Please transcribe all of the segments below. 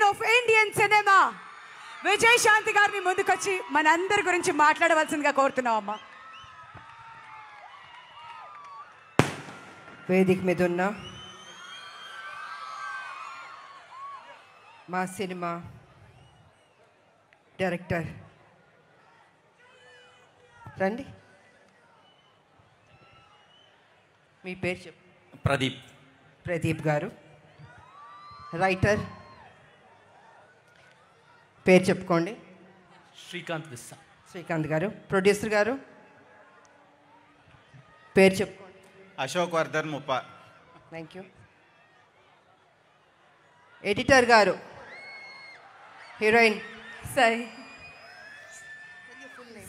Of Indian cinema Vijayashanti గారిని ముందుకొచ్చి మనందరి గురించి మాట్లాడవలసిందిగా కోరుతున్నాం అమ్మా. వేదిక మీద ఉన్న మా సినిమా డైరెక్టర్ రండి, మీ పేరు చెప్పు. ప్రదీప్ గారు. రైటర్ పేరు చెప్పుకోండి. శ్రీకాంత్ గారు. ప్రొడ్యూసర్ గారు పేరు చెప్పుకోండి. అశోక్ వర్ధన్ ముప్ప. Thank you. ఎడిటర్ గారు, heroine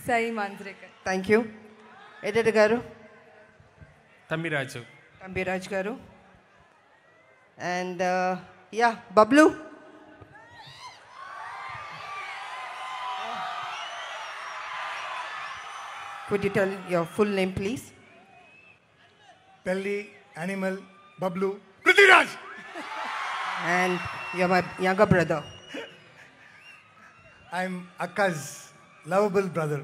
Sai Manjrekar. Thank you. Editor గారు తంబిరాజు గారు. And yeah Bablu. Could you tell your full name, please? Pelli, Animal, Bablu, Prithviraj. And you're my younger brother. I'm Akka's lovable brother.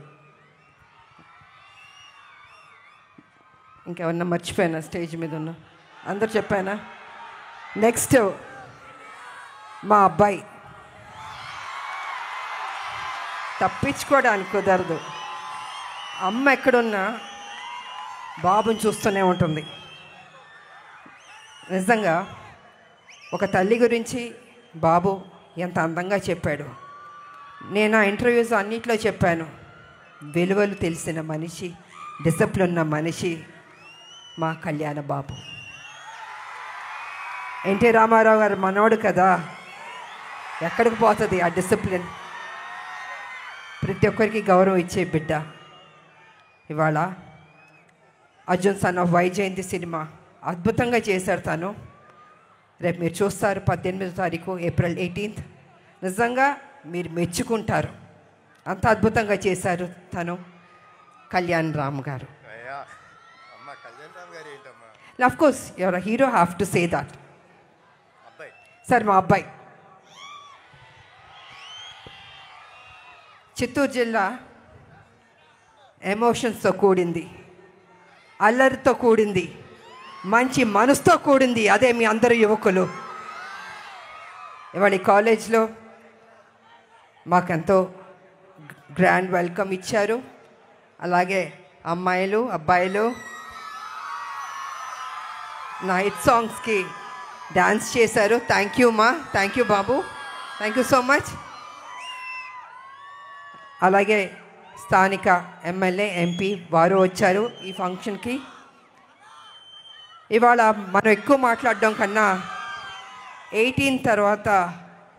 ఇంకెవరన్నా మర్చిపోయానా స్టేజ్ మీద ఉన్న? అందరు చెప్పానా? నెక్స్ట్ మా అబ్బాయి. తప్పించుకోవడానికి కుదరదు. అమ్మ ఎక్కడున్నా బాబుని చూస్తూనే ఉంటుంది. నిజంగా ఒక తల్లి గురించి బాబు ఎంత అందంగా చెప్పాడు. నేను ఆ ఇంటర్వ్యూస్ అన్నిట్లో చెప్పాను. విలువలు తెలిసిన మనిషి, డిసిప్లిన్ ఉన్న మనిషి మా కళ్యాణ బాబు. ఎన్టీ రామారావు గారు మనోడు కదా, ఎక్కడికి పోతుంది ఆ డిసిప్లిన్? ప్రతి ఒక్కరికి గౌరవం ఇచ్చే బిడ్డ. ఇవాళ Arjun son of Vyjayanthi cinema అద్భుతంగా చేశారు తను. రేపు మీరు చూస్తారు 18వ తారీఖు ఏప్రిల్ 18th. నిజంగా మీరు మెచ్చుకుంటారు, అంత అద్భుతంగా చేశారు తను. కళ్యాణ్ రామ్ గారు. Of course your hero have to say that. Sir మా అబ్బాయి చిత్తూరు జిల్లా ఎమోషన్స్తో కూడింది, అల్లరితో కూడింది, మంచి మనసుతో కూడింది. అదే మీ అందరు యువకులు. ఇవాళ కాలేజ్లో మాకెంతో గ్రాండ్ వెల్కమ్ ఇచ్చారు. అలాగే అమ్మాయిలు అబ్బాయిలు నా హిట్ సాంగ్స్కి డ్యాన్స్ చేశారు. థ్యాంక్ యూ మా, thank you Babu, thank you so much. అలాగే స్థానిక ఎమ్మెల్యే ఎంపీ వారు వచ్చారు ఈ ఫంక్షన్కి. ఇవాళ మనం ఎక్కువ మాట్లాడడం కన్నా 18 తర్వాత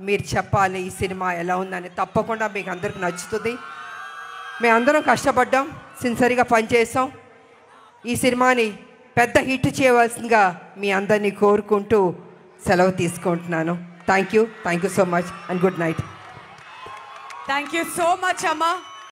మీరు చెప్పాలి ఈ సినిమా ఎలా ఉందని. తప్పకుండా మీకు అందరికి నచ్చుతుంది. మేమందరం కష్టపడ్డాం, సిన్సియర్గా పనిచేసాం. ఈ సినిమాని పెద్ద హిట్ చేయవలసిందిగా మీ అందరినీ కోరుకుంటూ సెలవు తీసుకుంటున్నాను. Thank you so much and good night. Thank you so much అమ్మా.